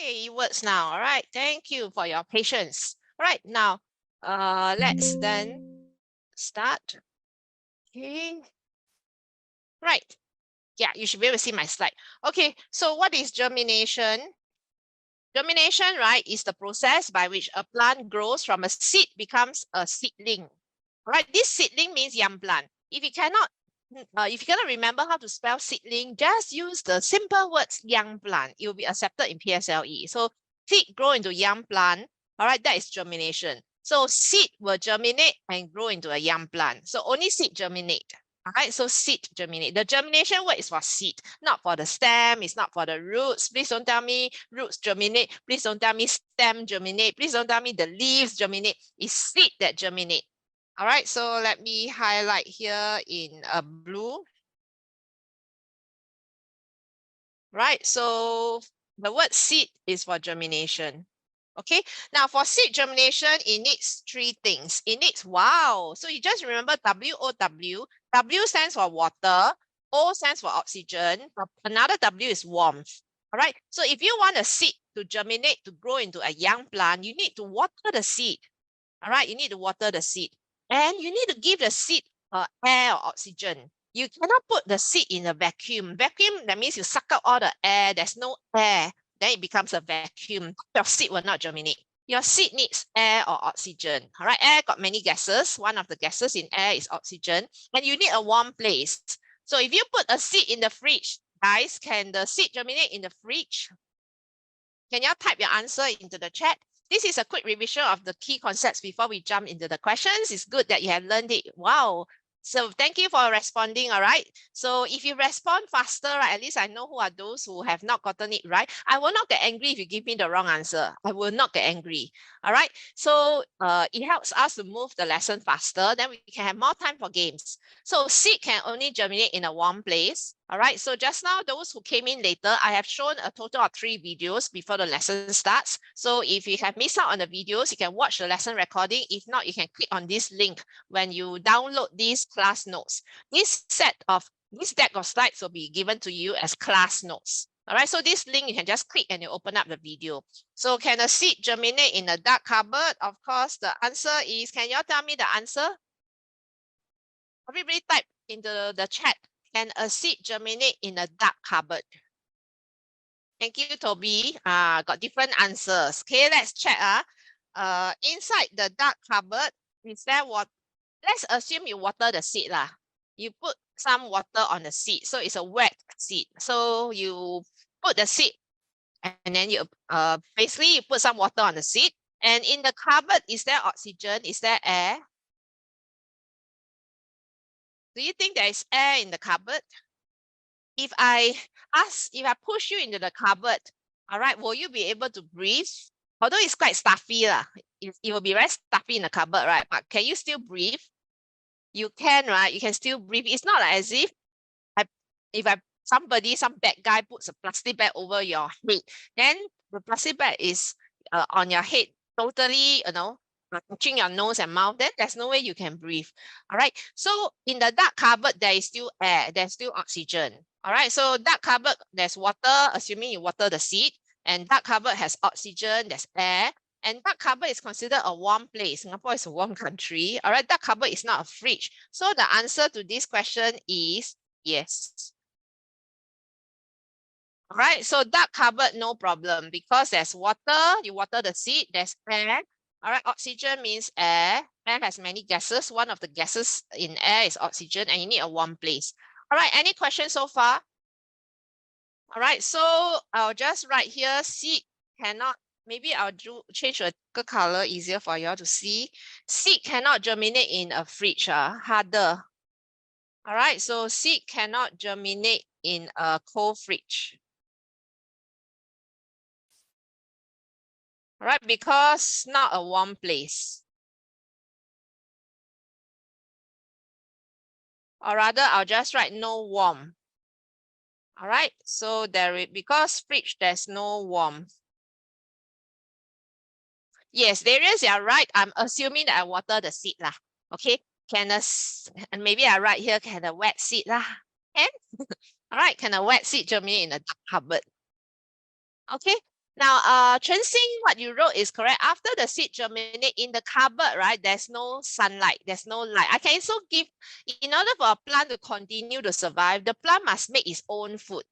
Keywords now. All right. Thank you for your patience. All right. Now, let's then start. Okay. Right. Yeah, you should be able to see my slide. Okay. So what is germination? Germination, right, is the process by which a plant grows from a seed becomes a seedling. All right. This seedling means young plant. If you cannot remember how to spell seedling, just use the simple words young plant. It will be accepted in PSLE. So seed grow into young plant. All right, that is germination. So seed will germinate and grow into a young plant. So only seed germinate. All right, so seed germinate. The germination word is for seed, not for the stem. It's not for the roots. Please don't tell me roots germinate. Please don't tell me stem germinate. Please don't tell me the leaves germinate. It's seed that germinate. All right, so let me highlight here in a blue. Right, so the word seed is for germination. Okay, now for seed germination, it needs three things. It needs, wow, so you just remember WOW. W stands for water, O stands for oxygen, another W is warmth. All right, so if you want a seed to germinate, to grow into a young plant, you need to water the seed. All right, you need to water the seed. And you need to give the seed air or oxygen. You cannot put the seed in a vacuum. Vacuum, that means you suck out all the air. There's no air. Then it becomes a vacuum. Your seed will not germinate. Your seed needs air or oxygen. All right, air got many gases. One of the gases in air is oxygen. And you need a warm place. So if you put a seed in the fridge, guys, can the seed germinate in the fridge? Can you type your answer into the chat? This is a quick revision of the key concepts before we jump into the questions. It's good that you have learned it. Wow. So thank you for responding. All right. So if you respond faster, right, at least I know who are those who have not gotten it right. I will not get angry if you give me the wrong answer. I will not get angry. All right. So it helps us to move the lesson faster. Then we can have more time for games. So seed can only germinate in a warm place. All right, so just now, those who came in later, I have shown a total of 3 videos before the lesson starts. So if you have missed out on the videos, you can watch the lesson recording. If not, you can click on this link when you download these class notes. This deck of slides will be given to you as class notes. All right, so this link, you can just click and you open up the video. So can a seed germinate in a dark cupboard? Of course, the answer is, can you all tell me the answer? Everybody type into the chat. Can a seed germinate in a dark cupboard? Thank you, Toby. Got different answers. Okay, let's check. Inside the dark cupboard, is there water? Let's assume you water the seed. You put some water on the seed. So it's a wet seed. So you put the seed and then you basically you put some water on the seed. And in the cupboard, is there oxygen? Is there air? Do you think there is air in the cupboard? If I push you into the cupboard, all right, will you be able to breathe? Although it's quite stuffy, it will be very stuffy in the cupboard, right? But can you still breathe? You can, right? You can still breathe. It's not like as if some bad guy puts a plastic bag over your head, then the plastic bag is on your head, totally, touching your nose and mouth, then there's no way you can breathe. All right. So in the dark cupboard, there is still air, there's still oxygen. All right. So dark cupboard, there's water, assuming you water the seed, and dark cupboard has oxygen, there's air. And dark cupboard is considered a warm place. Singapore is a warm country. All right, dark cupboard is not a fridge. So the answer to this question is yes. All right, so dark cupboard, no problem, because there's water, you water the seed, there's air. All right, oxygen means air. Air has many gases. One of the gases in air is oxygen, and you need a warm place. All right, any questions so far? All right, so I'll just write here, seed cannot, maybe I'll change the color easier for you all to see. Seed cannot germinate in a fridge, harder. All right, so seed cannot germinate in a cold fridge. All right, because not a warm place. Or rather, I'll just write no warm. All right, so because fridge, there's no warmth. Yes, Darius, you're right. I'm assuming that I water the seed lah. Okay, and maybe I write here, can a wet seed lah? Can? All right, can a wet seed germinate in a dark cupboard? Okay, Now, Chen Xing, what you wrote is correct. After the seed germinate in the cupboard, right, there's no sunlight, there's no light. I can also give, in order for a plant to continue to survive, the plant must make its own food.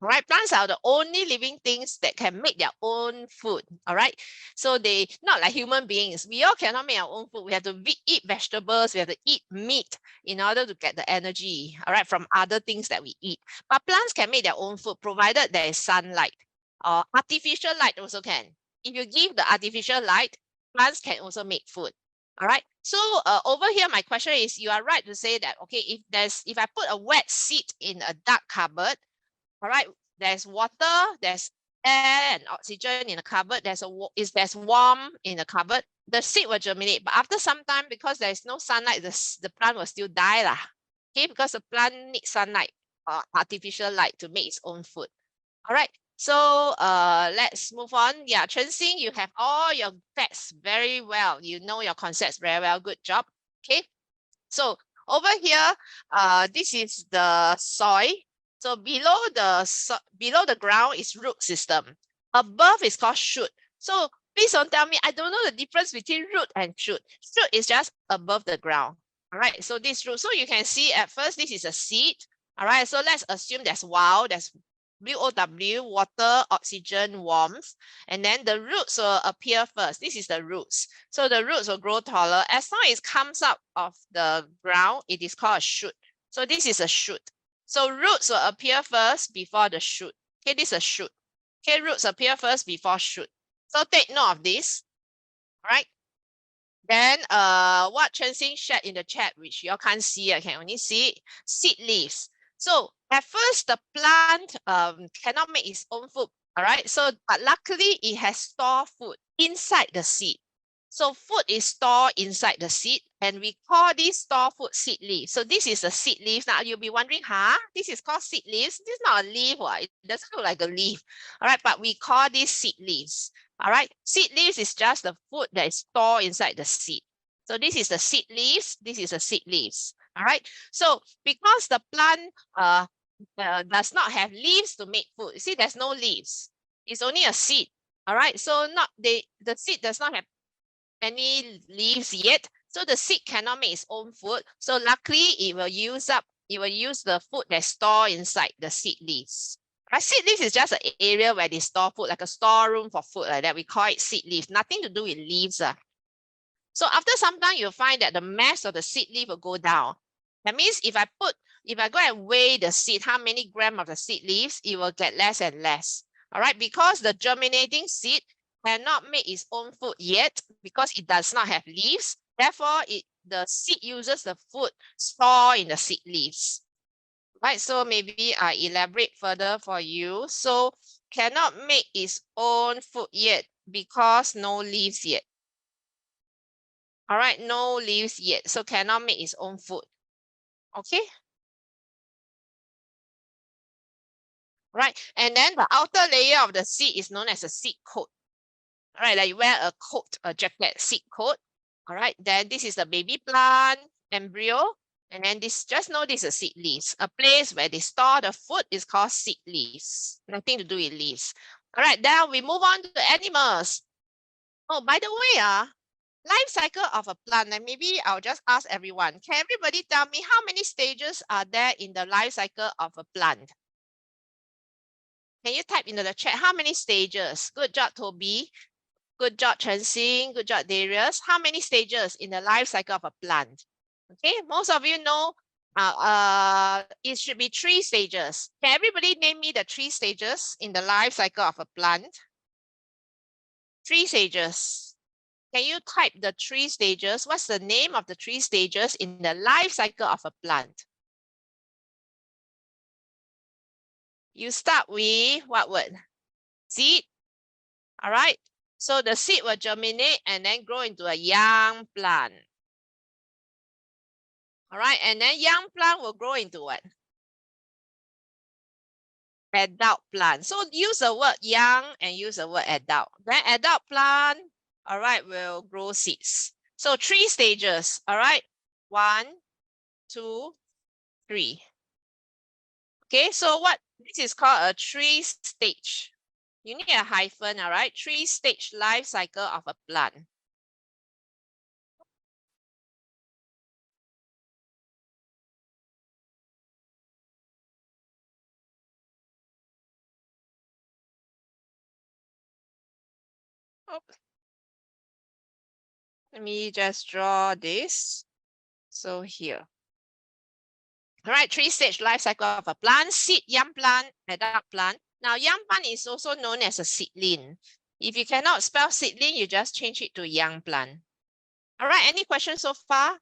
All right, plants are the only living things that can make their own food. All right, so they not like human beings. We all cannot make our own food. We have to eat vegetables, we have to eat meat in order to get the energy, all right, from other things that we eat. But plants can make their own food provided there is sunlight. Artificial light also can. If you give the artificial light, plants can also make food. All right, so over here my question is, you are right to say that, okay, if I put a wet seed in a dark cupboard, all right, there's water, there's air and oxygen in the cupboard, there's warm in the cupboard, the seed will germinate. But after some time, because there is no sunlight, the plant will still die lah. Okay, because the plant needs sunlight or artificial light to make its own food. All right, so let's move on. Yeah, Chen Xing, you have all your facts very well. You know your concepts very well. Good job. Okay, so over here, this is the soil. So below the ground is root system. Above is called shoot. So please don't tell me I don't know the difference between root and shoot. Shoot is just above the ground. All right, so this root. So you can see at first this is a seed. All right, so let's assume there's there's WOW, water, oxygen, warmth, and then the roots will appear first. This is the roots. So the roots will grow taller. As long as it comes up of the ground, it is called a shoot. So this is a shoot. So roots will appear first before the shoot. Okay, this is a shoot. Okay, roots appear first before shoot. So take note of this. All right. Then what Chen Xing shared in the chat, which you all can't see, I can only see seed leaves. So at first the plant cannot make its own food. All right. So but luckily it has stored food inside the seed. So food is stored inside the seed, and we call this store food seed leaf. So this is a seed leaf. Now you'll be wondering, this is called seed leaves. This is not a leaf, it doesn't look like a leaf. All right, but we call this seed leaves. All right, seed leaves is just the food that is stored inside the seed. So this is the seed leaves. This is the seed leaves. All right, so because the plant does not have leaves to make food, you see, there's no leaves. It's only a seed. All right, so the seed does not have any leaves yet, so the seed cannot make its own food. So luckily it will use the food that's stored inside the seed leaves. Right? Seed leaves is just an area where they store food, like a storeroom for food like that. We call it seed leaves, nothing to do with leaves. So after some time, you'll find that the mass of the seed leaf will go down. That means if I go and weigh the seed, how many grams of the seed leaves, it will get less and less. All right, because the germinating seed cannot make its own food yet because it does not have leaves. Therefore, the seed uses the food stored in the seed leaves. Right, so maybe I elaborate further for you. So cannot make its own food yet because no leaves yet. All right, no leaves yet, so cannot make its own food. Okay. Right, and then the outer layer of the seed is known as a seed coat. All right, like you wear a coat, a jacket, seed coat. All right, then this is the baby plant, embryo. And then just know this is seed leaves. A place where they store the food is called seed leaves. Nothing to do with leaves. All right, then we move on to animals. Oh, by the way, life cycle of a plant, and maybe I'll just ask everyone. Can everybody tell me how many stages are there in the life cycle of a plant? Can you type into the chat how many stages? Good job, Toby. Good job, Chen Xing. Good job, Darius. How many stages in the life cycle of a plant? Okay, most of you know it should be 3 stages. Can everybody name me the 3 stages in the life cycle of a plant? 3 stages. Can you type the 3 stages? What's the name of the 3 stages in the life cycle of a plant? You start with what word? Seed. All right. So the seed will germinate and then grow into a young plant. All right. And then young plant will grow into what? Adult plant. So use the word young and use the word adult. Then adult plant, all right, will grow seeds. So 3 stages. All right. 1, 2, 3. Okay. So this is called a 3 stage. You need a hyphen, all right? 3-stage life cycle of a plant. Oops. Let me just draw this. So here. All right, 3-stage life cycle of a plant: seed, young plant, adult plant. Now, young plant is also known as a seedling. If you cannot spell seedling, you just change it to young plant. All right, any questions so far?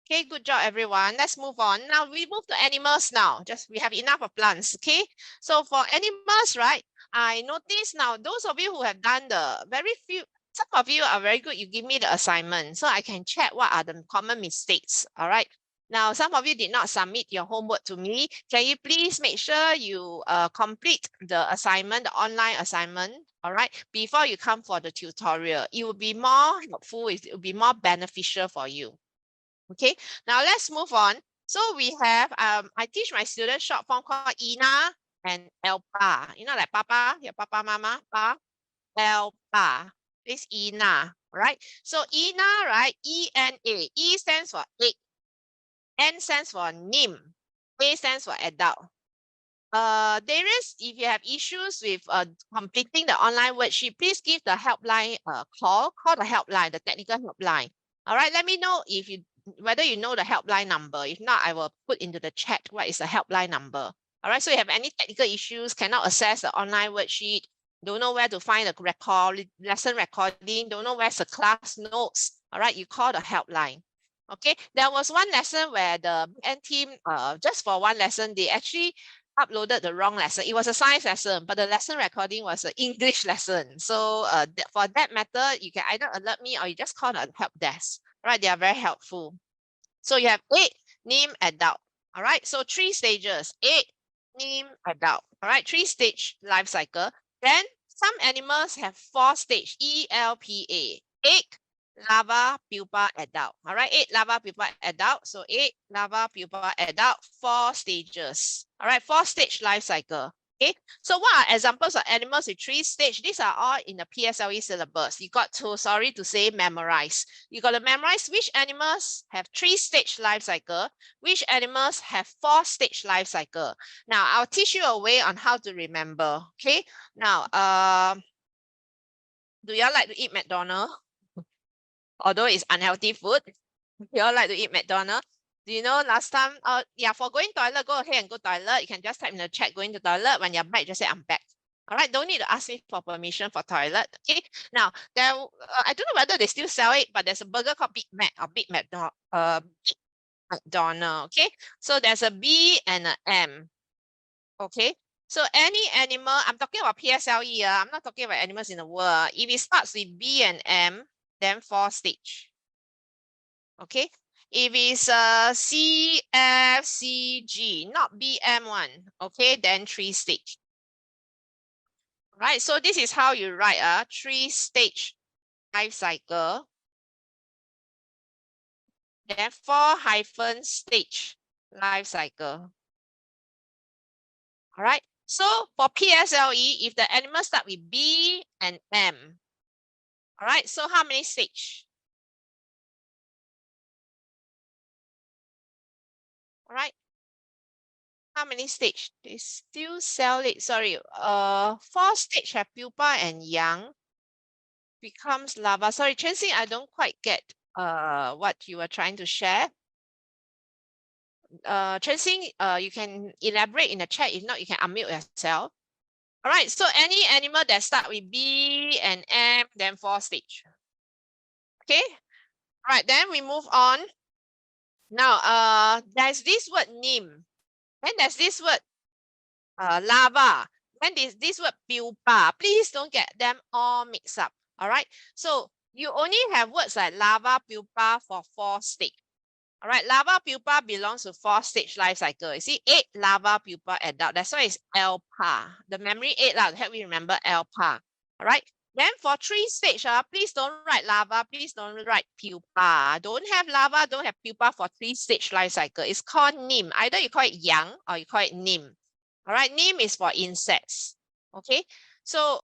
Okay, good job, everyone. Let's move on. Now we move to animals now. Just we have enough of plants, okay? So for animals, right, I notice now those of you who have done the very few, some of you are very good. You give me the assignment so I can check what are the common mistakes, all right? Now, some of you did not submit your homework to me. Can you please make sure you complete the assignment, the online assignment, all right, before you come for the tutorial? It will be more helpful, it will be more beneficial for you. Okay, now let's move on. So we have, I teach my students short form called Ina and Elpa. You know, like Papa, your Papa, Mama, Pa, Elpa. This Ina, right? So Ina, right? E-N-A. E stands for egg. N stands for NIM. A stands for adult. Darius, if you have issues with completing the online worksheet, please give the helpline call the helpline, the technical helpline. All right, let me know if you whether you know the helpline number. If not, I will put into the chat what is the helpline number. All right, so you have any technical issues, cannot access the online worksheet, don't know where to find the lesson recording, don't know where's the class notes. All right, you call the helpline. Okay, there was one lesson where the BN team, just for one lesson, they actually uploaded the wrong lesson. It was a science lesson, but the lesson recording was an English lesson. So for that matter, you can either alert me or you just call the help desk. Right, they are very helpful. So you have 8, name, adult. All right, so 3 stages: 8, name, adult. All right, 3-stage life cycle. Then some animals have 4 stage, ELPA: egg, larva, pupa, adult. All right, 8 larva, pupa, adult. So 8 larva, pupa, adult, 4 stages. All right, 4-stage life cycle. Okay, so what are examples of animals with 3 stage? These are all in the PSLE syllabus. You got to, sorry to say, memorize. You got to memorize which animals have 3-stage life cycle, which animals have 4-stage life cycle. Now, I'll teach you a way on how to remember. Okay, now, do you all like to eat McDonald's? Although it's unhealthy food, you all like to eat McDonald's. Do you know last time, yeah, for going toilet, go ahead and go toilet. You can just type in the chat, going to toilet. When you're back, just say, I'm back. All right, don't need to ask me for permission for toilet. Okay, now, there, I don't know whether they still sell it, but there's a burger called Big Mac or Big McDonald. Okay, so there's a B and an M. Okay, so any animal, I'm talking about PSLE, I'm not talking about animals in the world. If it starts with B and M, then 4-stage. Okay, if it's C, F, C, G, not BM1, okay, then 3-stage. Right, so this is how you write a 3-stage life cycle. Then 4-stage life cycle. All right, so for PSLE, if the animals start with B and M, all right, so how many stage? All right, how many stage? They still sell it. Sorry, 4-stage have pupa and young, becomes larva. Sorry, Chen Xing, I don't quite get what you were trying to share. Chen Xing, you can elaborate in the chat. If not, you can unmute yourself. All right, so any animal that start with B and M, then 4-stage. Okay, all right, then we move on. Now, there's this word NIM. Then there's this word larva. Then this word pupa. Please don't get them all mixed up. All right. So you only have words like larva, pupa for 4-stage. All right. Larva, pupa belongs to 4-stage life cycle. You see, 8 larva, pupa, adult. That's why it's ELPA. The memory 8 to help you remember ELPA. All right. Then for 3-stage, please don't write larva, please don't write pupa. Don't have larva, don't have pupa for 3-stage life cycle. It's called NIM. Either you call it young or you call it NIM. All right, NIM is for insects. Okay, so